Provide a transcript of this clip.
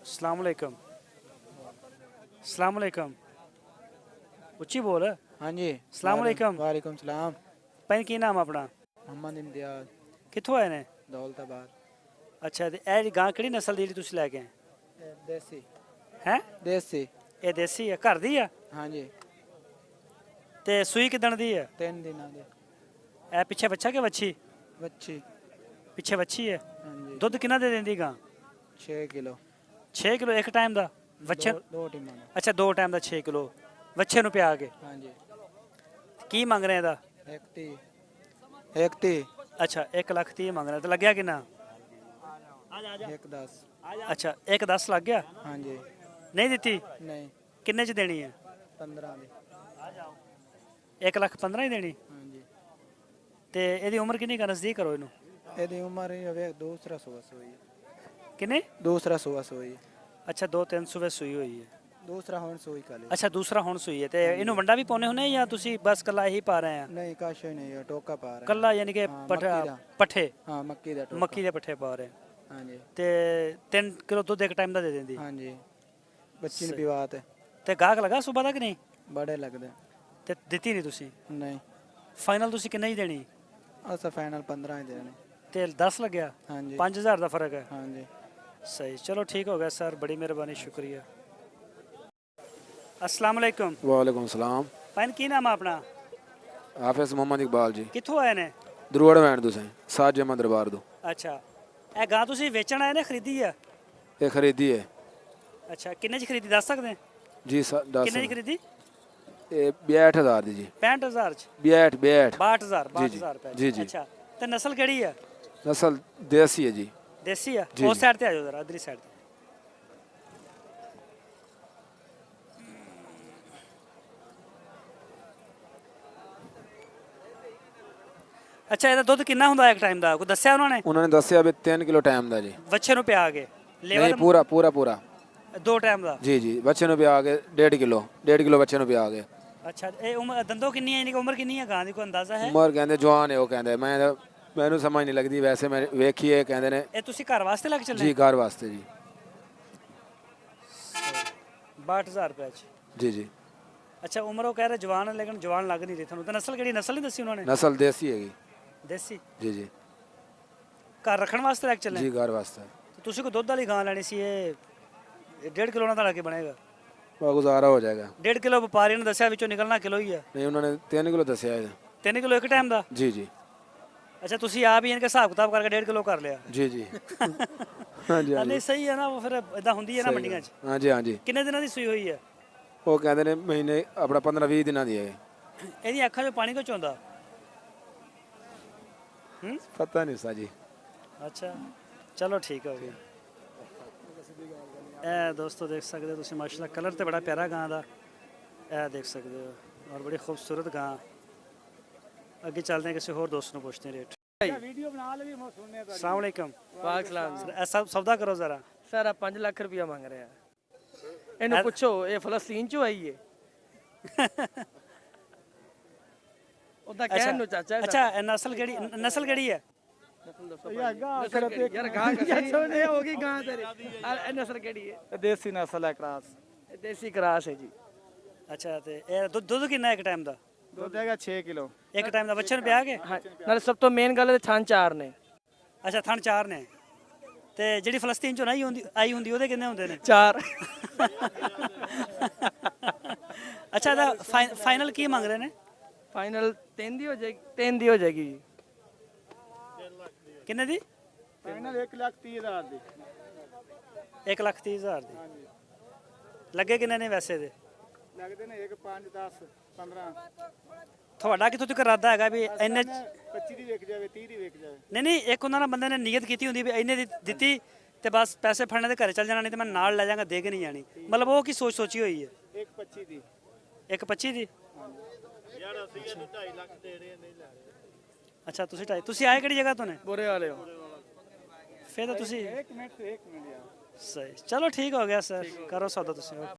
अस्सलाम वालेकुम। अस्सलाम वालेकुम। ਉੱਚੀ ਬੋਲ। हाँ जी अस्सलाम वालेकुम। वालेकुम सलाम। ਭੈਣ ਕੀ ਨਾਮ ਆਪਣਾ? मोहम्मद इम्तियाज ਕਿੱਥੋਂ ਆਏ ਨੇ? दौलताबाद। ਅੱਛਾ ਤੇ ਇਹ ਗਾਂ ਕਿਹੜੀ ਨਸਲ ਦੀ ਜਿਹੜੀ ਤੁਸੀਂ ਲੈ ਕੇ ਆਏ देसी ਹੈ? देसी। ਇਹ ਦੇਸੀ ਆ, ਘਰ ਦੀ ਆ? हाँ जी ਤੇ ਸੂਈ ਕਿਦਣ ਦੀ ਆ? 3 दिनों दे ਇਹ ਪਿੱਛੇ ਬੱਚਾ ਕਿ ਵੱਛੀ? बच्ची। ਪਿੱਛੇ ਵੱਛੀ ਹੈ। हाँ जी ਦੁੱਧ ਕਿੰਨਾ ਦੇ ਦਿੰਦੀ ਗਾਂ? 6 किलो 6 ਕਿਲੋ ਇੱਕ ਟਾਈਮ ਦਾ ਵੱਛੇ? दो टीमां दा। ਅੱਛਾ ਦੋ ਟਾਈਮ ਦਾ 6 ਕਿਲੋ ਵੱਛੇ ਨੂੰ ਪਿਆ ਕੇ। हाँ जी ਕੀ ਮੰਗ ਰਹੇ ਇਹਦਾ? 1 ਅੱਛਾ 1,30,000 ਮੰਗ ਰਹੇ ਤੇ ਲੱਗਿਆ ਕਿੰਨਾ? 1 10। ਅੱਛਾ 1,10 ਲੱਗ ਗਿਆ। हाँ जी ਨਹੀਂ ਦਿੱਤੀ? नहीं ਕਿੰਨੇ ਚ ਦੇਣੀ ਹੈ? 15 दे। 1,15,000 ਹੀ ਦੇਣੀ? हाँ जी ਤੇ ਇਹਦੀ ਉਮਰ ਕਿੰਨੀ ਕੁ ਨਜ਼ਦੀਕ ਕਰੋ ਇਹਨੂੰ? ਇਹਦੀ ਉਮਰ ਹੀ ਹੋਵੇ दूसरा सुबह सोई। ਕਿੰਨੇ? दूसरा सुबह सोई। ਅੱਛਾ 2-3 ਸੂਬੇ ਸੂਈ ਹੋਈ ਹੈ। दूसरा हुन सोई काले। ਅੱਛਾ ਦੂਸਰਾ ਹੁਣ ਸੂਈ ਹੈ ਤੇ ਇਹਨੂੰ ਵੰਡਾ ਵੀ ਪਾਉਨੇ ਹੁੰਦੇ ਜਾਂ ਤੁਸੀਂ ਬਸ ਕੱਲਾ ਇਹੀ ਪਾ ਰਹੇ ਆ? नहीं काशो नहीं है टोका पा रहा। ਕੱਲਾ ਯਾਨੀ ਕਿ ਹਾਂ, ਪੱਠੇ ਮੱਕੀ ਦਾ। ਪੱਠੇ हाँ मक्की दा टोका। ਮੱਕੀ ਦੇ ਪੱਠੇ ਪਾ ਰਹੇ हाँ जी ਤੇ 3 ਕਿਲੋ ਦੁੱਧ ਇੱਕ ਟਾਈਮ ਦਾ ਦੇ ਦਿੰਦੀ हाँ जी बच्ची ने पिवात है। ਤੇ ਗਾਹਕ ਲਗਾ ਸੂਬਾ ਤੱਕ ਨਹੀਂ बड़े लगदे। ਤੇ ਦਿੱਤੀ ਨਹੀਂ ਤੁਸੀਂ? नहीं ਫਾਈਨਲ ਤੁਸੀਂ ਕਿੰਨਾ ਹੀ ਦੇਣੀ? असा फाइनल 15 ही देने। ਤੇ 10 ਲੱਗਿਆ? हाँ जी 5,000 ਦਾ ਫਰਕ ਹੈ। हाँ जी सही चलो ठीक हो गया सर, बड़ी मेहरबानी, शुक्रिया। अस्सलाम वालेकुम। वालेकुम सलाम। भैन की नाम है अपना? हाफिज मोहम्मद इकबाल जी। कित्थों आए ने? दरुड़ वैन तुसें साज जमा दरबार दो। अच्छा ਇਹ ਗਾਂ ਤੁਸੀਂ ਵੇਚਣ ਆਏ ਨੇ ਖਰੀਦੀ ਆ? ये खरीदी है ਅੱਛਾ ਕਿੰਨੇ ਚ ਖਰੀਦੀ ਦੱਸ ਸਕਦੇ? जी 10। ਕਿੰਨੇ ਦੀ ਖਰੀਦੀ? ये 62,000 दी जी। 65,000 ਚ? 62 62,000 जी, जी, 62,000 रुपए। जी, जी। अच्छा ਤੇ ਨਸਲ ਕਿਹੜੀ ਆ? नस्ल देसी है जी। ਦੇਸੀ ਆ? जी, ਉਸ जी। ਸਾਈਡ ਤੇ ਆ ਜਾਓ ਜ਼ਰਾ, ਇਧਰਲੀ ਸਾਈਡ ਤੇ। ਅੱਛਾ ਇਹਦਾ ਦੁੱਧ ਕਿੰਨਾ ਹੁੰਦਾ ਇੱਕ ਟਾਈਮ ਦਾ, ਕੋਈ ਦੱਸਿਆ ਉਹਨਾਂ ਨੇ? उन्होंने दसिया भी 3 किलो टाइम दा जी। ਬੱਚੇ ਨੂੰ ਪਿਆ ਕੇ नहीं ਲੇਵਰ पूरा पूरा पूरा। ਦੋ ਟਾਈਮ ਦਾ? जी जी बच्चे नु पिया के 1.5 किलो बच्चे नु पिया के। ਅੱਛਾ ਇਹ ਉਮਰ ਦੰਦੋ ਕਿੰਨੀ ਹੈ, ਇਹਦੀ ਉਮਰ ਕਿੰਨੀ ਹੈ ਗਾਂ ਦੀ, ਕੋਈ ਅੰਦਾਜ਼ਾ ਹੈ? उम्र कहंदे जवान है वो कहंदे मैनू समझ नहीं लगदी वैसे मैं वेखी है कहंदे ने। ਇਹ ਤੁਸੀਂ ਘਰ ਵਾਸਤੇ ਲੈ ਕੇ ਚੱਲੇ? जी घर वास्ते जी। 62,000 रुपए ਚ? जी जी ਅੱਛਾ ਉਮਰ ਉਹ ਕਹਿ ਰਹੇ ਜਵਾਨ ਹੈ ਲੇਕਿਨ ਜਵਾਨ ਲੱਗ ਨਹੀਂ ਰਹੀ ਤੁਹਾਨੂੰ। ਤਾਂ ਨਸਲ ਕਿਹੜੀ? ਨਸਲ ਨਹੀਂ ਦੱਸੀ ਉਹਨਾਂ ਨੇ? नस्ल देसी हैगी। ਦੇਸੀ? जी जी ਘਰ ਰੱਖਣ ਵਾਸਤੇ ਲੈ ਕੇ ਚੱਲੇ? जी घर वास्ते। ਤੇ ਤੁਸੀਂ ਕੋਈ ਦੁੱਧ ਵਾਲੀ ਗਾਂ ਲੈਣੀ ਸੀ, ਇਹ 1.5 ਕਿਲੋ ਨਾਲ ਤਾਂ ਲਾ ਕੇ ਬਣੇਗਾ? वो गुजारा हो जाएगा। 1.5 ਕਿਲੋ ਵਪਾਰੀ ਨੇ ਦੱਸਿਆ, ਵਿੱਚੋਂ ਨਿਕਲਣਾ ਕਿਲੋ ਹੀ ਹੈ। नहीं उन्होंने 3 किलो दसिया है। 3 ਕਿਲੋ ਇੱਕ ਟਾਈਮ ਦਾ? जी जी ਅੱਛਾ ਤੁਸੀਂ ਆਪ ਹੀ ਇਹਨਾਂ ਕੇ ਹਿਸਾਬ ਕਿਤਾਬ ਕਰਕੇ 1.5 ਕਿਲੋ ਕਰ ਲਿਆ? जी जी हाँ जी हाँ ਨਹੀਂ जी ਸਹੀ ਹੈ ਨਾ, ਉਹ ਫਿਰ ਇਦਾਂ ਹੁੰਦੀ ਹੈ ਨਾ ਮੰਡੀਆਂ 'ਚ। हाँ जी हाँ जी। ਕਿੰਨੇ ਦਿਨਾਂ ਦੀ ਸੂਈ ਹੋਈ ਹੈ? वो कहते ने महीने अपना 15-20 दिन दी है। ਇਹਦੀਆਂ ਅੱਖਾਂ 'ਚੋਂ ਪਾਣੀ ਕਿਉਂ ਚੋਂਦਾ? पता नहीं सा जी। ਅੱਛਾ ਚਲੋ ਠੀਕ ਹੋ ਗਿਆ। ਇਹ ਦੋਸਤੋ ਦੇਖ ਸਕਦੇ ਹੋ ਤੁਸੀਂ, ਮਾਸ਼ਾਅੱਲਾ ਕਲਰ ਤੇ ਬੜਾ ਪਿਆਰਾ ਗਾਂ ਦਾ, ਇਹ ਦੇਖ ਸਕਦੇ ਹੋ, ਔਰ ਬੜੀ ਖੂਬਸੂਰਤ ਗਾਂ। ਅੱਗੇ ਚੱਲਦੇ ਹਾਂ, ਕਿਸੇ ਹੋਰ ਦੋਸਤ ਨੂੰ ਪੁੱਛਦੇ ਹਾਂ ਰੇਟ। ਵੀਡੀਓ ਬਣਾ ਲਈ ਮੈਂ ਸੁਣਨੇ ਤਾਂ। अस्सलाम वालेकुम। ਵਾਕ ਸਲਾਮ सर ऐसा सौदा करो जरा। ਸਰ 5 ਲੱਖ ਰੁਪਇਆ ਮੰਗ ਰਿਹਾ। ਇਹਨੂੰ ਪੁੱਛੋ ਇਹ ਫਲਸਤੀਨ ਚੋਂ ਆਈ ਹੈ। ਉਹਦਾ ਕਹਿਣ ਨੂੰ ਚਾਚਾ अच्छा नस्ल केड़ी, नस्ल केड़ी है? ਯਾ ਗਾ ਆਖਰ ਤੇ ਯਾਰ ਗਾਂ ਕੱਢੀ ਹੋ ਗਈ ਗਾਂ ਤੇਰੀ। ਇਹ ਨਸਲ ਕਿਹੜੀ ਹੈ? ਦੇਸੀ ਨਸਲ ਹੈ ਕਰਾਸ। ਇਹ ਦੇਸੀ ਕਰਾਸ ਹੈ ਜੀ। अच्छा ਤੇ ਇਹ ਦੁੱਧ ਕਿੰਨਾ ਇੱਕ ਟਾਈਮ ਦਾ? ਦੁੱਧ ਹੈਗਾ 6 ਕਿਲੋ। ਇੱਕ ਟਾਈਮ ਦਾ ਬੱਚੇ ਨੂੰ ਪਿਆ ਕੇ? ਹਾਂ ਨਾਲੇ ਸਭ ਤੋਂ ਮੇਨ ਗੱਲ ਇਹ ਥਣ ਚਾਰ ਨੇ। ਅੱਛਾ ਥਣ 4 ਨੇ। ਤੇ ਜਿਹੜੀ ਫਲਸਤੀਨ ਚੋਂ ਨਹੀਂ ਹੁੰਦੀ ਆਈ ਹੁੰਦੀ ਉਹਦੇ ਕਿੰਨੇ ਹੁੰਦੇ ਨੇ? 4। ਅੱਛਾ ਇਹਦਾ ਫਾਈਨਲ ਕੀ ਮੰਗ ਰਹੇ ਨੇ? ਫਾਈਨਲ 3 ਦੀ ਹੋ ਜਾਏਗੀ। 3 ਦੀ ਹੋ ਜਾਏਗੀ। ਕਿੰਨੇ ਦੀ? ਫਾਈਨਲ 1,30,000 ਦੀ। 1,30,000 ਦੀ। ਲੱਗੇ ਕਿੰਨੇ ਨੇ ਵੈਸੇ ਦੇ? ਲੱਗਦੇ ਨੇ 1 5 10 15। ਤੁਹਾਡਾ ਕਿੱਥੋਂ ਤੱਕ ਇਰਾਦਾ ਹੈਗਾ ਵੀ ਇੰਨੇ 25 ਦੀ ਵੇਚ ਜਾਵੇ 30 ਦੀ ਵੇਚ ਜਾਵੇ। ਨਹੀਂ ਨਹੀਂ, ਇੱਕ ਉਹਨਾਂ ਨੇ ਬੰਦੇ ਨੇ ਨੀਅਤ ਕੀਤੀ ਹੁੰਦੀ ਵੀ ਇੰਨੇ ਦੀ ਦਿੱਤੀ ਤੇ ਬਸ ਪੈਸੇ ਫੜਨੇ ਦੇ ਘਰੇ ਚੱਲ ਜਾਣਾ, ਨਹੀਂ ਤੇ ਮੈਂ ਨਾਲ ਲੈ ਜਾਵਾਂਗਾ, ਦੇ ਕੇ ਨਹੀਂ ਜਾਣੀ। ਮਤਲਬ ਉਹ ਕੀ ਸੋਚੀ ਹੋਈ ਹੈ? 1 25 ਦੀ। 1,25 ਦੀ? ਯਾਰ ਅਸੀਂ ਇਹਨੂੰ 2.5 ਲੱਖ ਦੇ ਰਹੇ ਨਹੀਂ ਲੈ ਰਹੇ। ਅੱਛਾ ਤੁਸੀਂ ਆਏ ਕਿਹੜੀ ਜਗ੍ਹਾ ਤੋਂ ਨੇ? ਬੁਰੇ ਵਾਲੇ ਹੋ। ਫਿਰ ਤਾਂ ਤੁਸੀਂ 1 ਮਿੰਟ ਯਾਰ। ਸਹੀ, ਚਲੋ ਠੀਕ ਹੋ ਗਿਆ ਸਰ, ਕਰੋ ਸੌਦਾ ਤੁਸੀਂ।